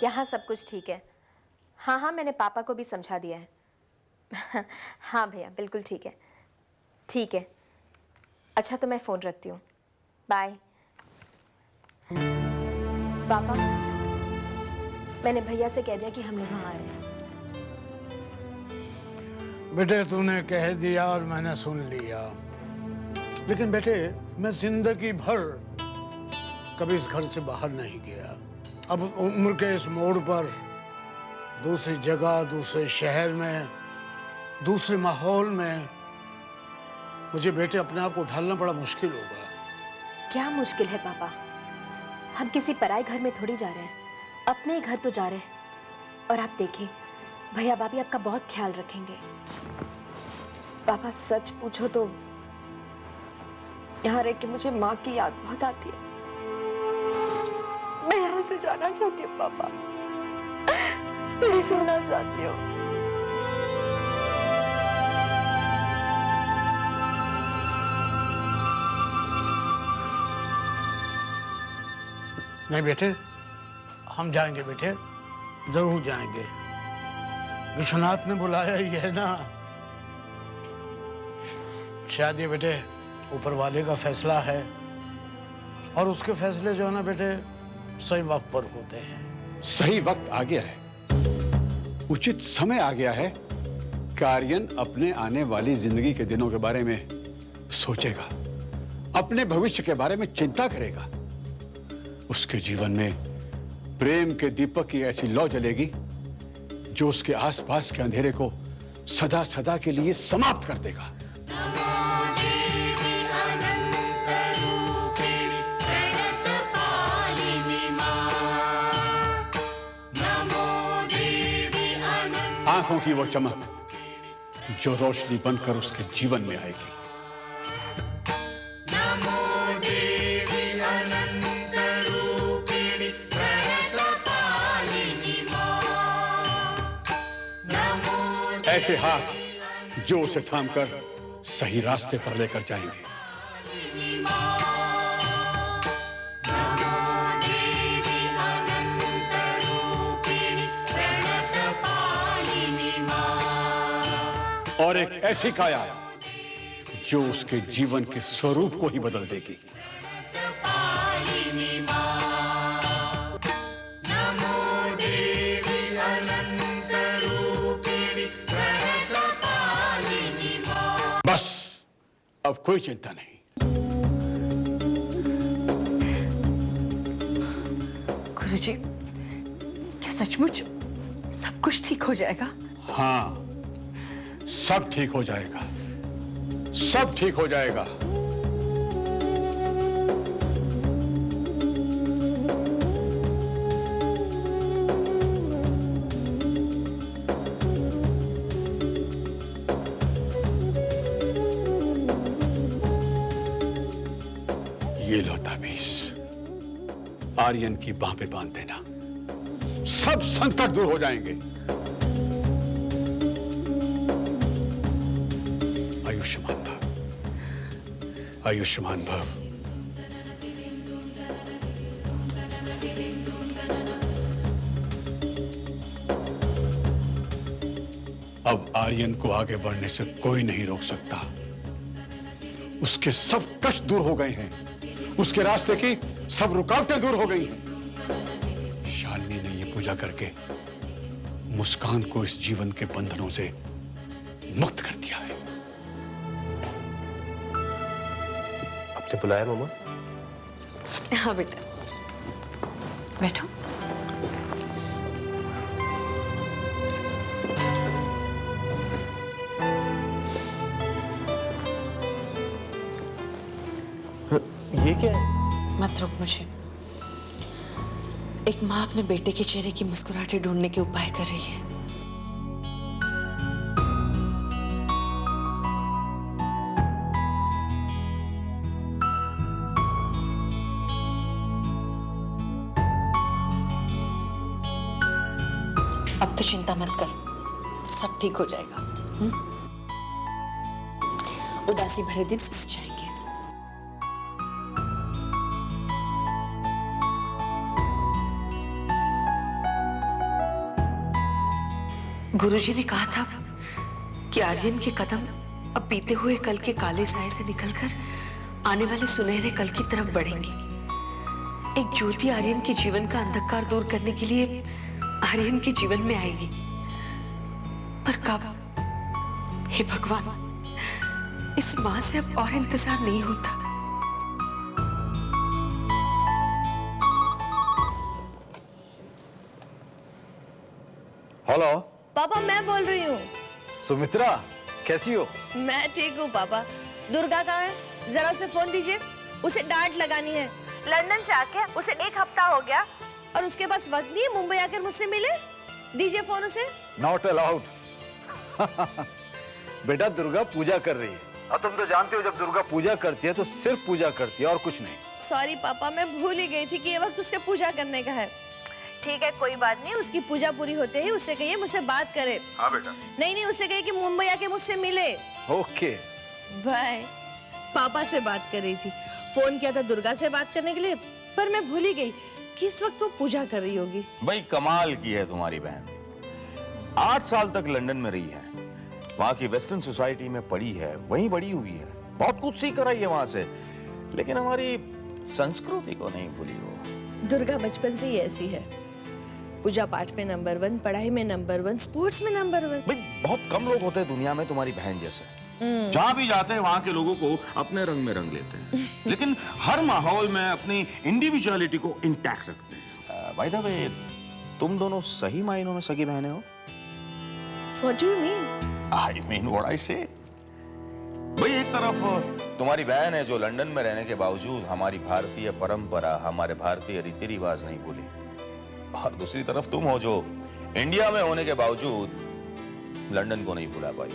यहाँ सब कुछ ठीक है। हाँ हाँ, मैंने पापा को भी समझा दिया है। हाँ भैया, बिल्कुल ठीक है। ठीक है, अच्छा तो मैं फ़ोन रखती हूँ। बाय। पापा, मैंने भैया से कह दिया कि हम लोग वहाँ आ रहे हैं। बेटे तूने कह दिया और मैंने सुन लिया, लेकिन बेटे मैं जिंदगी भर कभी इस घर से बाहर नहीं गया। अब उम्र के इस मोड़ पर दूसरी जगह, दूसरे शहर में, दूसरे माहौल में मुझे बेटे अपने आप को ढालना बड़ा मुश्किल होगा। क्या मुश्किल है पापा? हम किसी पराए घर में थोड़ी जा रहे हैं, अपने ही घर तो जा रहे हैं। और आप देखिए, भैया भाभी आपका बहुत ख्याल रखेंगे। पापा सच पूछो तो यहाँ रह के मुझे माँ की याद बहुत आती है। मैं यहाँ से जाना चाहती हूँ पापा, मैं जाना चाहती हूँ। नहीं बेटे, हम जाएंगे बेटे, जरूर जाएंगे। विश्वनाथ ने बुलाया ही है ना। शायद ये बेटे ऊपर वाले का फैसला है, और उसके फैसले जो है ना बेटे सही वक्त पर होते हैं। सही वक्त आ गया है, उचित समय आ गया है कि आर्यन अपने आने वाली जिंदगी के दिनों के बारे में सोचेगा, अपने भविष्य के बारे में चिंता करेगा। उसके जीवन में प्रेम के दीपक की ऐसी लौ जलेगी जो उसके आसपास के अंधेरे को सदा सदा के लिए समाप्त कर देगा। आंखों की वो चमक जो रोशनी बनकर उसके जीवन में आएगी। ऐसे हाथ जो उसे थामकर सही रास्ते पर लेकर जाएंगे। और एक ऐसी काया जो उसके जीवन के स्वरूप को ही बदल देगी। बस अब कोई चिंता नहीं। गुरुजी, क्या सचमुच सब कुछ ठीक हो जाएगा? हाँ, सब ठीक हो जाएगा, सब ठीक हो जाएगा। ये लो ताबीज, आर्यन की बाह पे बांध देना, सब संकट दूर हो जाएंगे। आयुष्मान भव, आयुष्मान भव। अब आर्यन को आगे बढ़ने से कोई नहीं रोक सकता। उसके सब कष्ट दूर हो गए हैं, उसके रास्ते की सब रुकावटें दूर हो गई हैं। शालिनी ने ये पूजा करके मुस्कान को इस जीवन के बंधनों से मुक्त कर दिया है। आपने बुलाया मामा? हाँ बेटा, बैठो। ये क्या है? मत रोक मुझे। एक माँ अपने बेटे के चेहरे की मुस्कुराहटें ढूंढने के उपाय कर रही है। अब तो चिंता मत कर, सब ठीक हो जाएगा। उदासी भरे दिन जाएंगे। गुरुजी ने कहा था कि आर्यन के कदम अब बीते हुए कल के काले साए से निकलकर आने वाले सुनहरे कल की तरफ बढ़ेंगे। एक ज्योति आर्यन के जीवन का अंधकार दूर करने के लिए आर्यन के जीवन में आएगी। पर कब? हे भगवान, इस मां से अब और इंतजार नहीं होता। हेलो पापा, मैं बोल रही हूँ। सुमित्रा, कैसी हो? मैं ठीक हूँ पापा। दुर्गा कहाँ है? जरा उसे फोन दीजिए, उसे डांट लगानी है। लंदन से आके उसे 1 हफ्ता हो गया और उसके पास वक्त नहीं है मुंबई आकर मुझसे मिले। दीजिए फोन उसे। Not allowed. बेटा, दुर्गा पूजा कर रही है और तुम तो जानते हो जब दुर्गा पूजा करती है तो सिर्फ पूजा करती है और कुछ नहीं। सॉरी पापा, मैं भूल ही गई थी कि ये वक्त उसके पूजा करने का है। ठीक है, कोई बात नहीं, उसकी पूजा पूरी होते ही उससे कहिए मुझसे बात करे। हाँ बेटा। नहीं, उससे कहिए कि मुंबई आके मुझसे मिले। Okay bye. पापा से बात कर रही थी, फोन किया था दुर्गा से बात करने के लिए, पर मैं भूल ही गई कि इस वक्त वो पूजा कर रही होगी। भाई कमाल की है तुम्हारी बहन। 8 साल तक लंदन में रही है, वहां की वेस्टर्न सोसाइटी में पढ़ी है, वहीं बड़ी हुई है, बहुत कुछ सीख कर आई है वहां से, लेकिन हमारी संस्कृति को नहीं भूली वो। दुर्गा बचपन से ही ऐसी है, पूजा पाठ में नंबर 1, पढ़ाई में नंबर 1, स्पोर्ट्स में नंबर 1। भाई बहुत कम लोग होते हैं दुनिया में तुम्हारी बहन जैसे। जहां भी जाते हैं वहां के लोगों को अपने रंग में रंग लेते हैं, लेकिन हर माहौल में अपनी इंडिविजुअलिटी को इंटैक्ट रखते हैं। बाय द वे, तुम दोनों सही मायनों में सगी बहनें हो? What do you mean? I mean what I say. भाई एक तरफ तुम्हारी बहन है जो लंदन में रहने के बावजूद हमारी भारतीय परंपरा, हमारे भारतीय रीति रिवाज नहीं भूली, और दूसरी तरफ तुम हो जो इंडिया में होने के बावजूद लंदन को नहीं भुला पाई।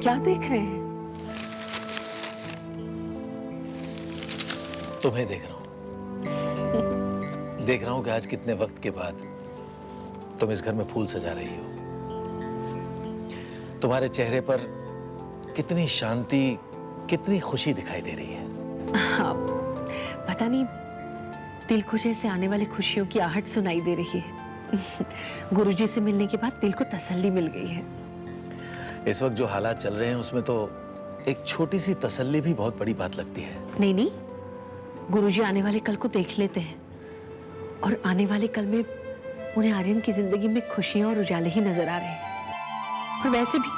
क्या देख रहे हैं? तुम्हें देख रहा हूं। देख रहा हूं कि आज कितने वक्त के बाद तुम इस घर में फूल सजा रही हो। तुम्हारे चेहरे पर कितनी शांति, कितनी खुशी दिखाई दे रही है। हाँ, पता नहीं, दिल को जैसे आने वाली खुशियों की आहट सुनाई दे रही है। गुरुजी से मिलने के बाद दिल को तसल्ली मिल गई है। इस वक्त जो हालात चल रहे हैं उसमें तो एक छोटी सी तसल्ली भी बहुत बड़ी बात लगती है। नहीं नहीं, गुरुजी आने वाले कल को देख लेते हैं और आने वाले कल में उन्हें आर्यन की जिंदगी में खुशियां और उजाले ही नजर आ रहे हैं। और वैसे भी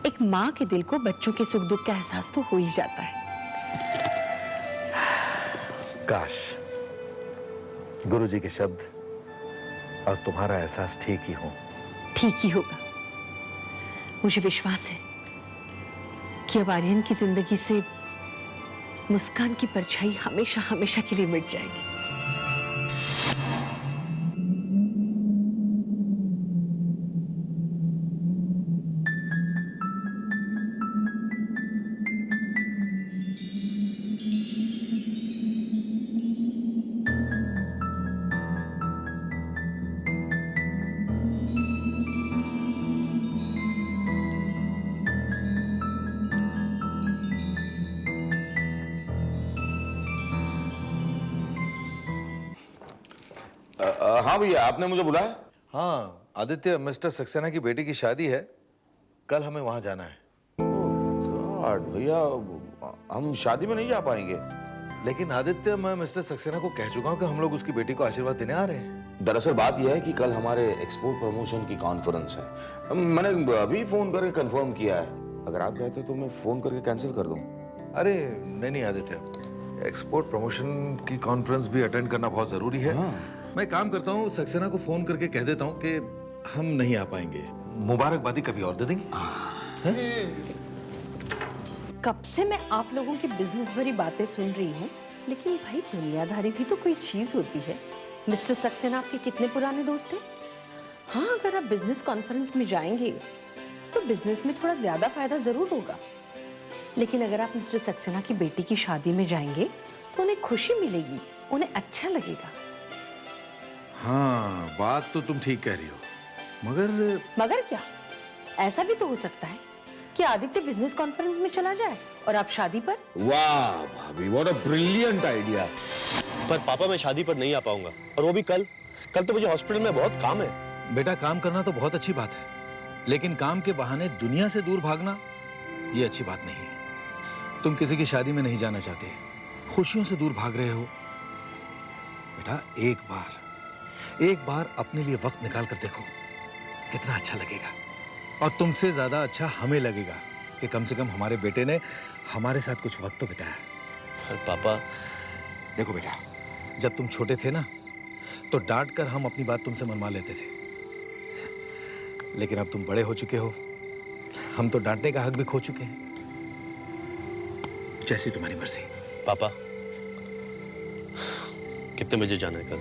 एक माँ के दिल को बच्चों के सुख दुख का एहसास तो हो ही जाता है। काश गुरुजी के शब्द और तुम्हारा एहसास ठीक ही हो। ठीक ही होगा। मुझे विश्वास है कि अब आर्यन की जिंदगी से मुस्कान की परछाई हमेशा हमेशा के लिए मिट जाएगी। हाँ भैया, आपने मुझे बुलाया? हाँ आदित्य, मिस्टर सक्सेना की बेटी की शादी है, कल हमें वहां जाना है। गॉड भैया, हम शादी में नहीं जा पाएंगे। लेकिन आदित्य, मैं मिस्टर सक्सेना को कह चुका हूँ कि हम लोग उसकी बेटी को आशीर्वाद देने आ रहे हैं। दरअसल बात यह है कि कल हमारे एक्सपोर्ट प्रमोशन की कॉन्फ्रेंस है। मैंने अभी फोन करके कंफर्म किया है। अगर आप कहते तो मैं फोन करके कैंसिल कर दूं। अरे नहीं आदित्य, एक्सपोर्ट प्रमोशन की कॉन्फ्रेंस भी अटेंड करना बहुत जरूरी है। हाँ। मैं काम करता हूँ, सक्सेना को फोन करके कह देता हूँ कि हम नहीं आ पाएंगे। मुबारकबादी कभी और दे देंगे। कब से मैं आप लोगों की बिजनेस भरी बातें सुन रही हूँ, लेकिन भाई दुनियादारी भी तो कोई चीज होती है। मिस्टर सक्सेना आपके कितने पुराने दोस्त थे? हाँ, अगर आप बिजनेस कॉन्फ्रेंस में जाएंगे तो बिजनेस में थोड़ा ज्यादा फायदा जरूर होगा, लेकिन अगर आप मिस्टर सक्सेना की बेटी की शादी में जाएंगे तो उन्हें खुशी मिलेगी, उन्हें अच्छा लगेगा। हाँ, बात तो तुम ठीक कह रही हो, मगर क्या, ऐसा भी तो हो सकता है कि आदित्य बिजनेस कॉन्फ्रेंस में चला जाए और आप शादी पर। वाह भाभी, व्हाट अ ब्रिलियंट आइडिया। पर पापा मैं शादी पर नहीं आ पाऊंगा, और वो भी कल तो मुझे हॉस्पिटल में बहुत काम है। बेटा, काम करना तो बहुत अच्छी बात है, लेकिन काम के बहाने दुनिया से दूर भागना ये अच्छी बात नहीं है। तुम किसी की शादी में नहीं जाना चाहते, खुशियों से दूर भाग रहे हो। बेटा, एक बार अपने लिए वक्त निकाल कर देखो, कितना अच्छा लगेगा। और तुमसे ज्यादा अच्छा हमें लगेगा कि कम से कम हमारे बेटे ने हमारे साथ कुछ वक्त तो बिताया। पर पापा, देखो बेटा, जब तुम छोटे थे ना, तो डांट कर हम अपनी बात तुमसे मनवा लेते थे, लेकिन अब तुम बड़े हो चुके हो, हम तो डांटने का हक भी खो चुके हैं। जैसी तुम्हारी मर्जी। पापा कितने बजे जाना है कल?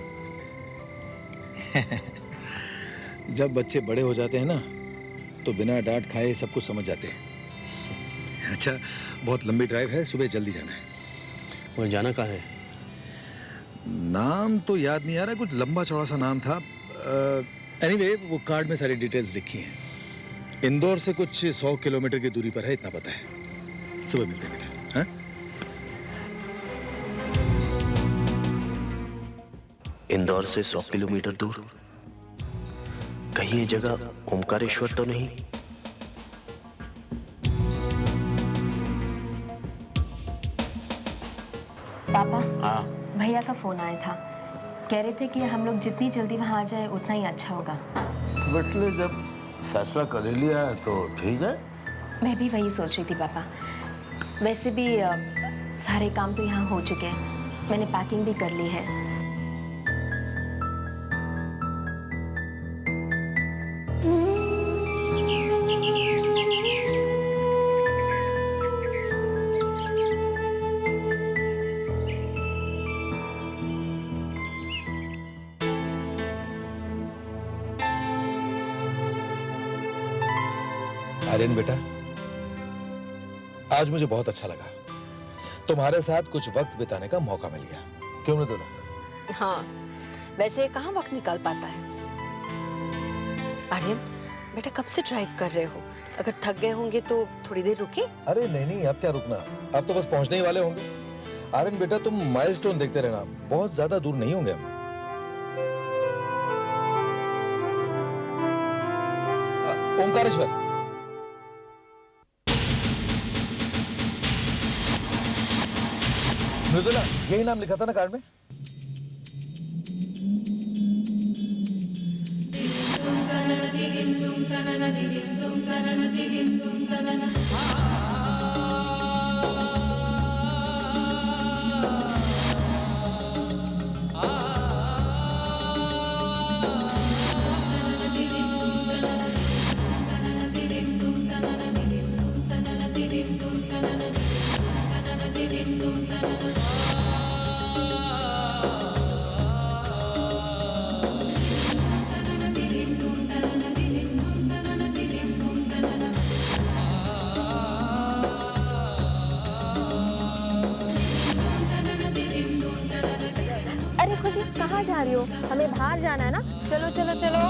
जब बच्चे बड़े हो जाते हैं ना, तो बिना डांट खाए सब कुछ समझ जाते हैं। अच्छा, बहुत लंबी ड्राइव है, सुबह जल्दी जाना है। और जाना कहाँ है? नाम तो याद नहीं आ रहा, कुछ लंबा चौड़ा सा नाम था। एनीवे, वो कार्ड में सारी डिटेल्स लिखी हैं। इंदौर से कुछ 100 किलोमीटर की दूरी पर है, इतना पता है। सुबह मिलते हैं बेटा। हाँ? इंदौर से 100 किलोमीटर दूर, कहीं ये जगह ओमकारेश्वर तो नहीं? पापा, भैया का फोन आया था, कह रहे थे कि हम लोग जितनी जल्दी वहाँ आ जाए उतना ही अच्छा होगा। बेटे, जब फैसला कर लिया है तो ठीक है। मैं भी वही सोच रही थी पापा। वैसे भी सारे काम तो यहाँ हो चुके हैं, मैंने पैकिंग भी कर ली है। आर्यन बेटा, आज मुझे बहुत अच्छा लगा, तुम्हारे साथ कुछ वक्त बिताने का मौका मिल गया। क्यों मृदुला? हाँ, वैसे कहाँ वक्त निकाल पाता है। आर्यन बेटा, कब से ड्राइव कर रहे हो? अगर थक गए होंगे तो थोड़ी देर रुके। अरे नहीं, अब क्या रुकना, अब तो बस पहुंचने ही वाले होंगे। आर्यन बेटा, तुम माइलस्टोन देखते रहना, बहुत ज्यादा दूर नहीं होंगे हम। ओमकारेश्वर। मृदुला, यही नाम लिखा था ना कार्ड में? अरे खुशी, कहाँ जा रही हो? हमें बाहर जाना है ना। चलो चलो चलो।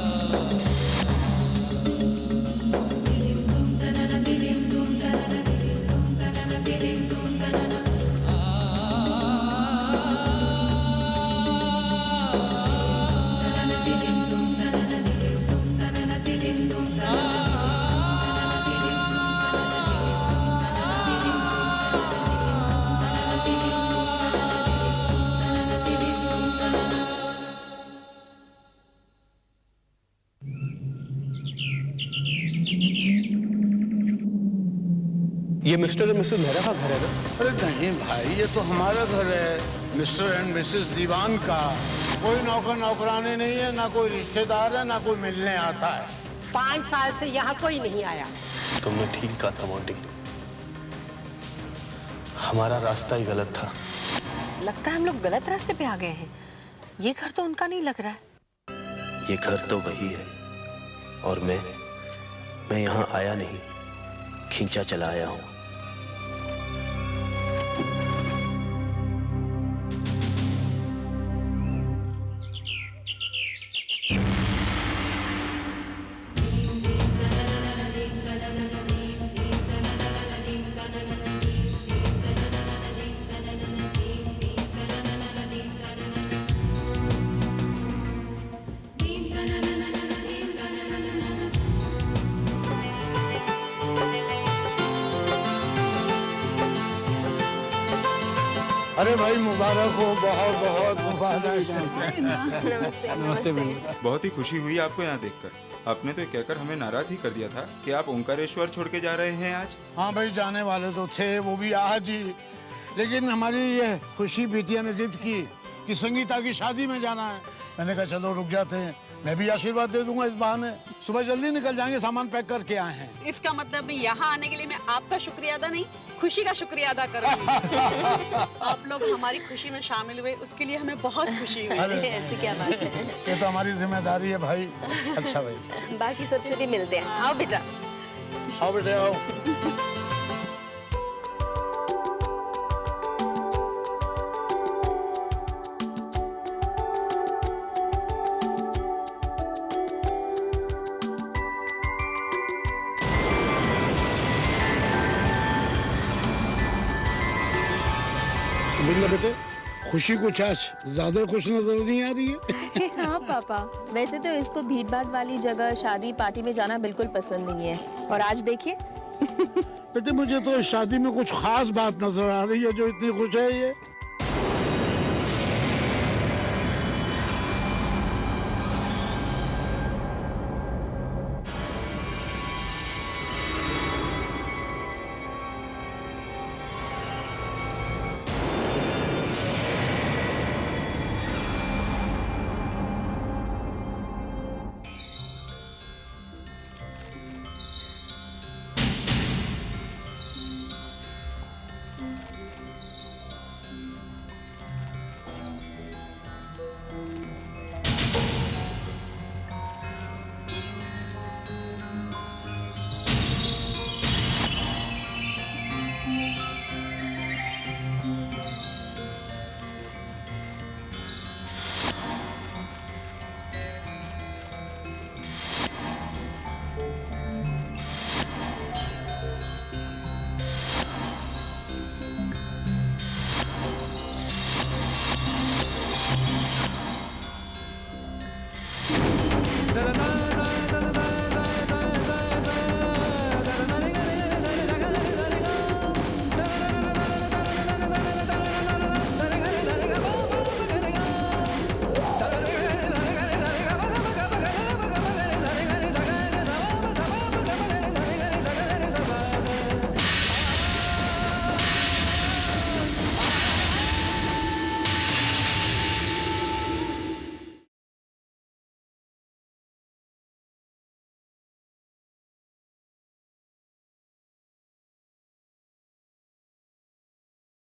ये मिस्टर और मिसेस मेहरा का घर है ना? अरे नहीं भाई, ये तो हमारा घर है, मिस्टर एंड मिसेस दीवान का। कोई नौकर नौकरानी नहीं है, ना कोई रिश्तेदार है, ना कोई मिलने आता है। 5 साल से यहाँ कोई नहीं आया। तुमने ठीक कहा था मोंटी, हमारा रास्ता ही गलत था। लगता है हम लोग गलत रास्ते पे आ गए हैं। ये घर तो उनका नहीं लग रहा है। ये घर तो वही है, और मैं यहाँ आया नहीं, खींचा चला आया हूँ। अरे भाई मुबारक हो, बहुत बहुत मुबारक। नमस्ते। बहुत ही खुशी हुई आपको यहाँ देखकर। आपने तो कहकर हमें नाराज ही कर दिया था कि आप ओंकारेश्वर छोड़ के जा रहे हैं आज। हाँ भाई, जाने वाले तो थे, वो भी आज ही, लेकिन हमारी ये खुशी बिटिया ने जिद की कि संगीता की शादी में जाना है। मैंने कहा चलो रुक जाते हैं, मैं भी आशीर्वाद दे दूंगा इस बहाने। सुबह जल्दी निकल जाएंगे, सामान पैक करके आए हैं। इसका मतलब मैं यहाँ आने के लिए मैं आपका शुक्रिया अदा नहीं, खुशी का शुक्रिया अदा करूंगी। आप लोग हमारी खुशी में शामिल हुए, उसके लिए हमें बहुत खुशी हुई। ऐसी क्या बात है। ये तो हमारी जिम्मेदारी है भाई। अच्छा भाई, बाकी सबसे भी मिलते हैं। आओ बेटा। आओ बेटे आओ। बेटे, खुशी कुछ आज ज्यादा खुश नजर नहीं आ रही है। हाँ पापा, वैसे तो इसको भीड़ भाड़ वाली जगह शादी पार्टी में जाना बिल्कुल पसंद नहीं है, और आज देखिए। बेटे मुझे तो शादी में कुछ खास बात नजर आ रही है जो इतनी खुश है ये।